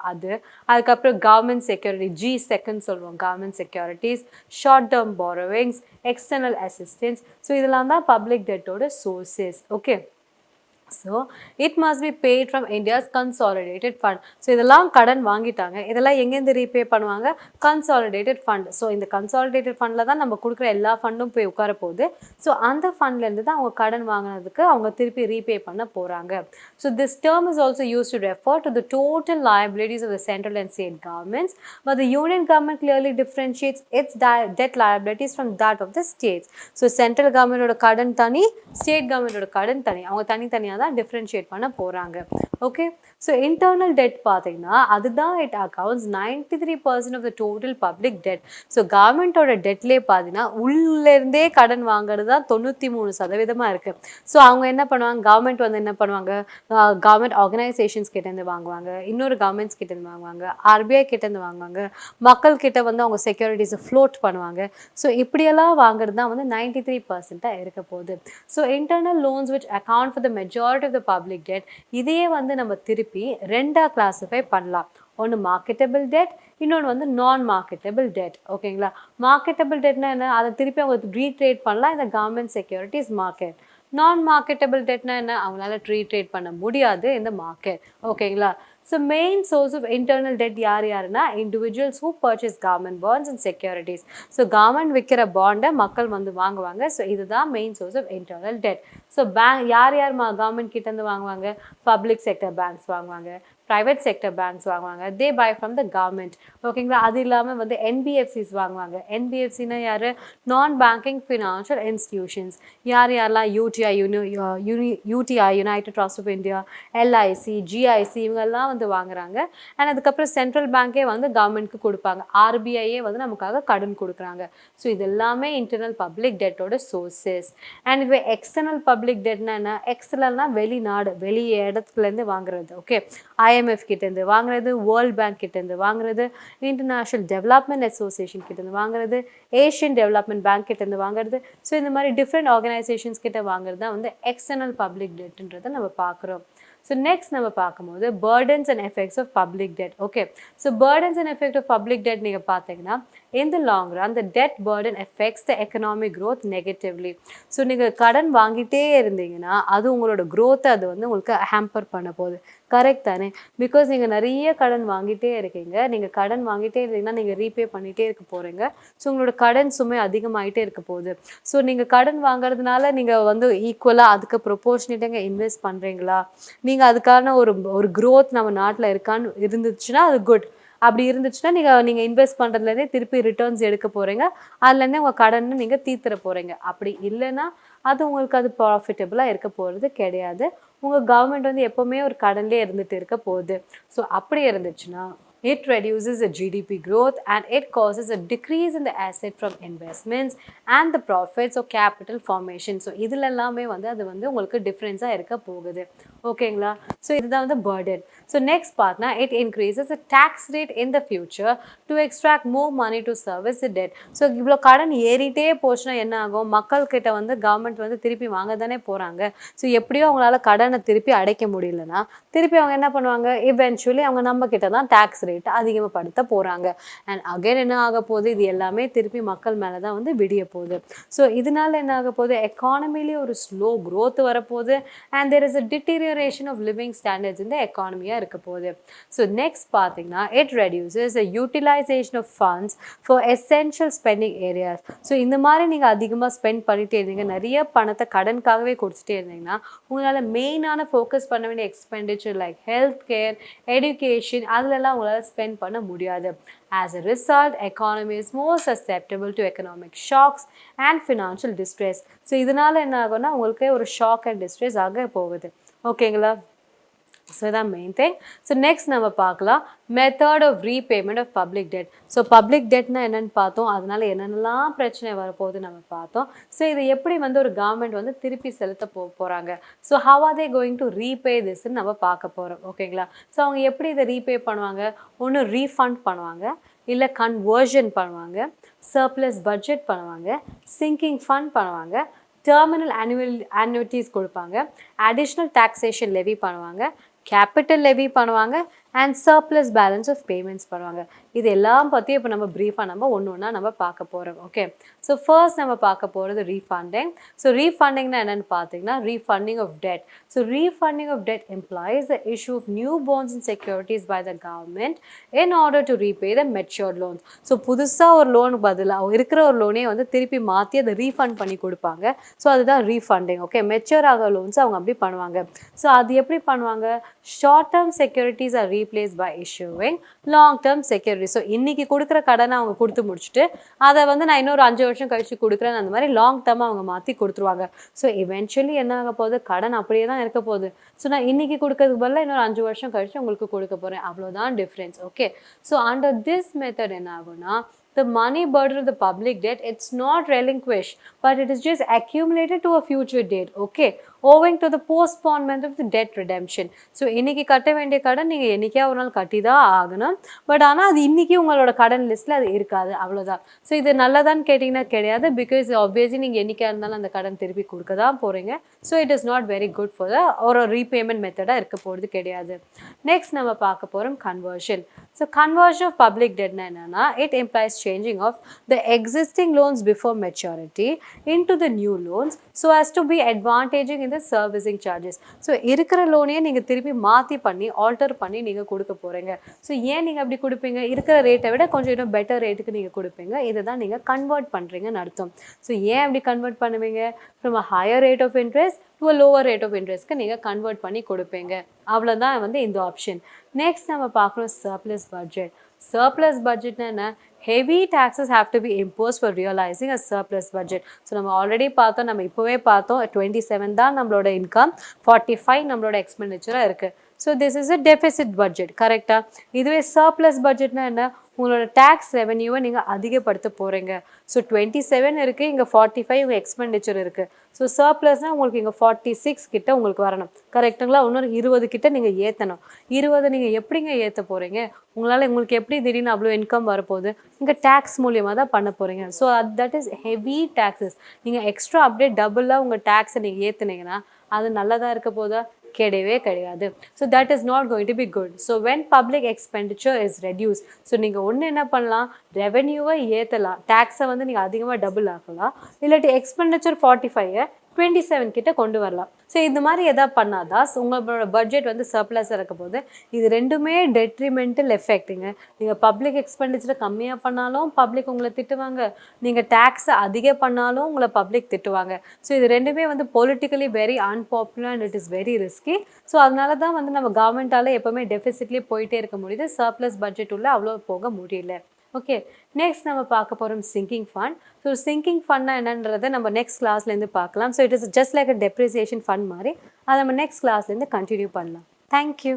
அதுக்கப்புறம் கவர்மெண்ட் செக்யூரிட்டி, G-Secன்னு சொல்லுவோம், government securities, short term borrowings, external assistance. So இதெல்லாம் தான் public debt ஓட sources. Okay. So it must be paid from India's consolidated fund. So இதெல்லாம் கடன் வாங்கிட்டாங்க, இதெல்லாம் எங்கேருந்து ரீபே பண்ணுவாங்க? Consolidated fund. ஸோ இந்த கன்சாலிடேட்டட் ஃபண்டில் தான் நம்ம கொடுக்குற எல்லா ஃபண்டும் போய் உட்கார போகுது. ஸோ அந்த ஃபண்ட்லேருந்து தான் அவங்க கடன் வாங்கினதுக்கு அவங்க திருப்பி ரீபே பண்ண போகிறாங்க. So this term is also use to refer to the total liabilities of the central and state governments, but the union government clearly differentiates its debt liabilities from that of the states. So central government ஓட கடன் தனி, state government ஓட கடன் தனி, அவங்க தனித்தனியாக தான் differentiate பண்ண போகிறாங்க. ஓகே, ஸோ இன்டர்னல் டெட் பார்த்தீங்கன்னா அதுதான் it accounts 93% of the total public debt. So கவர்மெண்ட்டோட டெட்லேயே பார்த்தீங்கன்னா உள்ளேருந்தே கடன் வாங்குறது தான் 93% இருக்குது. ஸோ அவங்க என்ன பண்ணுவாங்க? கவர்மெண்ட் வந்து என்ன பண்ணுவாங்க? கவர்மெண்ட் ஆர்கனைசேஷன்ஸ் கிட்டேருந்து வாங்குவாங்க, இன்னொரு கவர்மெண்ட்ஸ் கிட்டேருந்து வாங்குவாங்க, RBI கிட்டேருந்து வாங்குவாங்க, மக்கள் கிட்ட வந்து அவங்க செக்யூரிட்டிஸை ஃப்ளோட் பண்ணுவாங்க. ஸோ இப்படியெல்லாம் வாங்குறது தான் வந்து 93% இருக்க போகுது. So internal loans which account for the majority of the public debt, இதையே வந்து நம்ம திருப்பி ரெண்டாக கிளாஸிஃபை பண்ணலாம். ஒன்று மார்க்கெட்டபிள் டெட், இன்னொன்று வந்து நான் மார்க்கெட்டபிள் டெட். ஓகேங்களா? மார்க்கெட்டபிள் டெட்னா என்ன? அதை திருப்பி அவங்க ரீட்ரேட் பண்ணலாம் இந்த government securities market. Non marketable டெட்னா என்ன? அவங்களால ரீட்ரேட் பண்ண முடியாது இந்த மார்க்கெட். ஓகேங்களா? So main source of internal debt யாருன்னா individuals who purchase government bonds and securities. So government விற்கிற பாண்டை மக்கள் வந்து வாங்குவாங்க. ஸோ இதுதான் main source of internal debt. So யார் கவர்மெண்ட் கிட்டேருந்து வாங்குவாங்க? பப்ளிக் செக்டர் பேங்க்ஸ் வாங்குவாங்க, ப்ரைவேட் செக்டர் பேங்க்ஸ் வாங்குவாங்க, they buy from the government. ஓகேங்களா? அது இல்லாமல் வந்து NBFCs வாங்குவாங்க. NBFCனா யார்? Non banking financial institutions. யாரெல்லாம்? UTI United Trust of India, LIC, GIC இவங்கெல்லாம் வந்து வாங்குறாங்க. அண்ட் அதுக்கப்புறம் சென்ட்ரல் பேங்கே வந்து கவர்மெண்ட்க்கு கொடுப்பாங்க, RBIயே வந்து நமக்காக கடன் கொடுக்குறாங்க. ஸோ இது எல்லாமே இன்டர்னல் பப்ளிக் டெட்டோட சோர்சஸ். அண்ட் இப்போ எக்ஸ்டர்னல் பப்ளிக் டெட்னா என்ன? எக்ஸ்டர்னல்னா வெளிநாடு, வெளி இடத்துலேருந்து வாங்குறது. ஓகே, IMF கிட்டேருந்து வாங்குறது, வேர்ல்ட் பேங்க் கிட்டேருந்து வாங்குறது, இன்டர்நேஷ்னல் டெவலப்மெண்ட் அசோசியேஷன் கிட்டேருந்து வாங்குறது, ஏஷியன் டெவலப்மெண்ட் பேங்க் கிட்டேருந்து வாங்குறது. ஸோ இந்த மாதிரி டிஃப்ரெண்ட் ஆர்கனைசேஷன்ஸ் கிட்ட வாங்குறது தான் வந்து எக்ஸ்டர்னல் பப்ளிக் டெட்ன்றதை நம்ம பார்க்குறோம். ஸோ நெக்ஸ்ட் நம்ம பார்க்கும்போது burdens and effects of public debt. Okay, so burdens and effects of public debt நீங்கள் பார்த்தீங்கன்னா in the long run the debt burden affects the economic growth negatively. So நீங்கள் கடன் வாங்கிட்டே இருந்தீங்கன்னா அது உங்களோட growth அது வந்து உங்களுக்கு ஹேம்பர் பண்ண போகுது. கரெக்ட் தானே? பிகாஸ் நீங்கள் நிறைய கடன் வாங்கிட்டே இருக்கீங்க. நீங்கள் கடன் வாங்கிட்டே இருந்தீங்கன்னா நீங்கள் ரீபே பண்ணிகிட்டே இருக்க போகிறீங்க. ஸோ உங்களோட கடன் சுமை அதிகமாகிட்டே இருக்க போகுது. ஸோ நீங்கள் கடன் வாங்குறதுனால நீங்கள் வந்து ஈக்குவலாக அதுக்கு ப்ரொபோர்ஷனேட்டாக இன்வெஸ்ட் பண்ணுறீங்களா? நீங்கள் அதுக்கான ஒரு growth நம்ம நாட்டில் இருக்கான்னு இருந்துச்சுன்னா அது குட். அப்படி இருந்துச்சுன்னா நீங்கள் இன்வெஸ்ட் பண்ணுறதுலேருந்தே திருப்பி ரிட்டர்ன்ஸ் எடுக்க போகிறீங்க, அதுலேருந்தே உங்கள் கடனை நீங்கள் தீர்த்துற போகிறீங்க. அப்படி இல்லைன்னா அது உங்களுக்கு அது ப்ராஃபிட்டபுளாக இருக்க போகிறது கிடையாது. உங்கள் கவர்மெண்ட் வந்து எப்போவுமே ஒரு கடன்லேயே இருந்துட்டு இருக்க போகுது. ஸோ அப்படி இருந்துச்சுன்னா it reduces the GDP growth and it causes a decrease in the asset from investments and the profits or capital formation. So இதில் எல்லாமே வந்து அது வந்து உங்களுக்கு டிஃப்ரென்ஸாக இருக்க போகுது. ஓகேங்களா? ஸோ இதுதான் வந்து burden. ஸோ நெக்ஸ்ட் பார்ட்னா it increases the tax rate in the future to extract more money to service the debt. So இவ்வளோ கடன் ஏறிட்டே போச்சுன்னா என்ன ஆகும்? மக்கள்கிட்ட வந்து கவர்மெண்ட் வந்து திருப்பி வாங்க தானே போகிறாங்க. ஸோ எப்படியோ அவங்களால கடனை திருப்பி அடைக்க முடியலன்னா திருப்பி அவங்க என்ன பண்ணுவாங்க? இவென்ச்சுவலி அவங்க நம்ம கிட்ட தான் டேக்ஸ் ரேட் அதிகப்படுத்த போகிறாங்க. அண்ட் அகைன் என்ன ஆக போகுது? இது எல்லாமே திருப்பி மக்கள் மேலே தான் வந்து விடிய போகுது. ஸோ இதனால என்ன ஆக போகுது? எக்கானமிலேயே ஒரு ஸ்லோ க்ரோத் வரப்போகுது and there is a deterioration of living standards இந்த எக்கானமியாக இருக்க போகுது. ஸோ நெக்ஸ்ட் பார்த்தீங்கன்னா it reduces the utilization of funds for essential spending areas. So இந்த மாதிரி நீங்கள் அதிகமாக ஸ்பெண்ட் பண்ணிகிட்டே இருந்தீங்க, நிறைய பணத்தை கடனுக்காகவே கொடுத்துட்டே இருந்தீங்கன்னா உங்களால் மெயினான ஃபோக்கஸ் பண்ண வேண்டிய expenditure like health care, education அதிலெல்லாம் உங்களால் ஸ்பெண்ட் பண்ண முடியாது. As a result, economy is more susceptible to economic shocks and financial distress. So இதனால் என்ன ஆகும்னா உங்களுக்கு ஒரு ஷாக் அண்ட் டிஸ்ட்ரெஸ் ஆக போகுது. ஓகேங்களா? ஸோ இதான் மெயின் திங். ஸோ நெக்ஸ்ட் நம்ம பார்க்கலாம் method of repayment of public debt. So public டெட்னா என்னென்னு பார்த்தோம், அதனால என்னென்னலாம் பிரச்சனை வரப்போகுது நம்ம பார்த்தோம். ஸோ இது எப்படி வந்து ஒரு கவர்மெண்ட் வந்து திருப்பி செலுத்த போகிறாங்க, so how are they going to repay திஸ்ன்னு நம்ம பார்க்க போகிறோம். ஓகேங்களா? ஸோ அவங்க எப்படி இதை ரீபே பண்ணுவாங்க? ஒன்று ரீஃபண்ட் பண்ணுவாங்க, இல்லை கன்வர்ஷன் பண்ணுவாங்க, சர்ப்ளஸ் பட்ஜெட் பண்ணுவாங்க, சிங்கிங் ஃபண்ட் பண்ணுவாங்க, டெர்மினல் annuities கொடுப்பாங்க, அடிஷ்னல் டாக்ஸேஷன் லெவி பண்ணுவாங்க, கேபிட்டல் லெவி பண்ணுவாங்க and surplus balance of payments பண்ணுவாங்க. இது எல்லாம் பற்றி இப்போ நம்ம ப்ரீஃபாக நம்ம ஒன்று ஒன்றா நம்ம பார்க்க போகிறோம். ஓகே, ஸோ ஃபர்ஸ்ட் நம்ம பார்க்க போகிறது ரீஃபண்டிங். ஸோ ரீஃபண்டிங்னா என்னென்னு பார்த்தீங்கன்னா refunding of debt. So refunding of debt implies the issue of new bonds and securities by the government in order to repay the matured loans. So புதுசாக ஒரு லோனுக்கு பதிலாக இருக்கிற ஒரு லோனே வந்து திருப்பி மாற்றி அதை ரீஃபண்ட் பண்ணி கொடுப்பாங்க. ஸோ அதுதான் ரீஃபண்டிங். ஓகே, மெச்சூர் ஆக லோன்ஸ் அவங்க அப்படி பண்ணுவாங்க. ஸோ அது எப்படி பண்ணுவாங்க? Short term securities are replace by issuing long term security. So இன்னைக்கு கொடுக்குற கடனை அவங்க கொடுத்து முடிச்சுட்டு அதை வந்து நான் இன்னொரு 5 வருஷம் கழிச்சு கொடுக்குறேன் அந்த மாதிரி லாங் டேர்மாக அவங்க மாற்றி கொடுத்துருவாங்க. ஸோ இவென்ச்சுவலி என்ன ஆக போகுது? கடன் அப்படியே தான் இருக்க போகுது. ஸோ நான் இன்னைக்கு கொடுக்கறதுக்கு பதிலாக இன்னொரு 5 வருஷம் கழிச்சு உங்களுக்கு கொடுக்க போகிறேன், அவ்வளோதான் difference. Okay, so under this method என்ன ஆகும்னா the money burden of the public debt, it's not relinquished, but it is just accumulated to a future date. Okay, owing to the postponement of the debt redemption. So இன்றைக்கி கட்ட வேண்டிய கடன் நீங்கள் என்றைக்கே ஒரு நாள் கட்டி தான் ஆகணும். பட் ஆனால் அது இன்றைக்கி உங்களோட கடன் லிஸ்ட்டில் அது இருக்காது, அவ்வளோதான். ஸோ இது நல்லதான்னு கேட்டிங்கன்னா கிடையாது. பிகாஸ் ஆப்வியஸ்லி நீங்கள் என்றைக்கா இருந்தாலும் அந்த கடன் திருப்பி கொடுக்க தான் போகிறீங்க. So it is not very good for the ஒரு ரீபேமெண்ட் மெத்தடாக இருக்க போகிறது கிடையாது. நெக்ஸ்ட் நம்ம பார்க்க போகிறோம் conversion. So conversion of public டெட்னா என்னென்னா it implies changing of the existing loans before maturity into the new loans so as to be advantaging in the servicing charges. So இருக்கிற லோனையே நீங்கள் திருப்பி மாற்றி பண்ணி ஆல்டர் பண்ணி நீங்கள் கொடுக்க போகிறீங்க. ஸோ ஏன் நீங்கள் அப்படி கொடுப்பீங்க? இருக்கிற ரேட்டை விட கொஞ்சம் இன்னும் பெட்டர் ரேட்டுக்கு நீங்கள் கொடுப்பீங்க. இதை தான் நீங்கள் கன்வெர்ட் பண்ணுறீங்கன்னு அர்த்தம். ஸோ ஏன் அப்படி கன்வெர்ட் பண்ணுவீங்க? From a higher rate of interest to a lower rate of இன்ட்ரெஸ்ட்க்கு நீங்கள் கன்வெர்ட் பண்ணி கொடுப்பீங்க. அவ்வளோதான் வந்து இந்த ஆப்ஷன். நெக்ஸ்ட் நம்ம பார்க்குறோம் சர்ப்ளஸ் பட்ஜெட். சர்ப்ளஸ் பட்ஜெட்னா என்ன? heavy taxes have to be imposed for realizing a surplus budget. So நம்ம ஆல்ரெடி பார்த்தோம், நம்ம இப்போவே பார்த்தோம் 27 தான் நம்மளோட இன்கம், 45 நம்மளோட எக்ஸ்பெண்டிச்சராக இருக்குது. So this is a deficit budget, கரெக்டாக? இதுவே சர்ப்ளஸ் பட்ஜெட்னா என்ன? உங்களோட டேக்ஸ் ரெவென்யூவை நீங்கள் அதிகப்படுத்த போகிறீங்க. ஸோ 27 இருக்குது, இங்கே 45 உங்கள் எக்ஸ்பெண்டிச்சர் இருக்குது. ஸோ சர்ப்ளஸ்னால் உங்களுக்கு இங்கே 46 கிட்ட உங்களுக்கு வரணும், கரெக்டுங்களா? இன்னொரு 20 கிட்ட நீங்கள் ஏற்றணும். 20 நீங்கள் எப்படிங்க ஏற்ற போகிறீங்க? உங்களுக்கு எப்படி திடீர்னு அவ்வளோ இன்கம் வரப்போகுது? இங்கே டேக்ஸ் மூலியமாக தான் பண்ண போகிறீங்க. So that is heavy taxes. நீங்கள் எக்ஸ்ட்ரா அப்படியே டபுளாக உங்கள் டேக்ஸை நீங்கள் ஏற்றுனீங்கன்னா அது நல்லதாக இருக்க போதா? கிடையவே கிடையாது. So that is not going to be good. So when public expenditure is reduce, so நீங்கள் ஒன்று என்ன பண்ணலாம்? ரெவென்யூவை ஏற்றலாம், டேக்ஸை வந்து நீங்கள் அதிகமாக டபுள் ஆக்கலாம், இல்லாட்டி எக்ஸ்பெண்டிச்சர் 45 27 கிட்ட கொண்டு வரலாம். ஸோ இந்த மாதிரி எதாவது பண்ணாதான் உங்களோட பட்ஜெட் வந்து சர்ப்ளஸாக இருக்க போது. இது ரெண்டுமே டெட்ரிமெண்டல் எஃபெக்ட்டுங்க. நீங்கள் பப்ளிக் எக்ஸ்பெண்டிச்சரை கம்மியாக பண்ணாலும் பப்ளிக் உங்களை திட்டுவாங்க, நீங்கள் டேக்ஸை அதிகம் பண்ணாலும் உங்களை பப்ளிக் திட்டுவாங்க. ஸோ இது ரெண்டுமே வந்து politically very unpopular and it is very risky. So அதனால தான் வந்து நம்ம கவர்மெண்ட்டால் எப்போவுமே டெஃபிசிட்லேயே போயிட்டே இருக்க முடியுது, சர்ப்ளஸ் பட்ஜெட் உள்ள அவ்வளோ போக முடியல. ஓகே, நெக்ஸ்ட் நம்ம பார்க்க போகிறோம் சிங்கிங் ஃபண்ட். ஸோ சிங்கிங் ஃபண்ட்னா என்னன்றதை நம்ம நெக்ஸ்ட் கிளாஸ்லேருந்து பார்க்கலாம். So it is just like a depreciation fund மாதிரி. அதை நம்ம நெக்ஸ்ட் கிளாஸ்லேருந்து கண்டினியூ பண்ணலாம். தேங்க்யூ.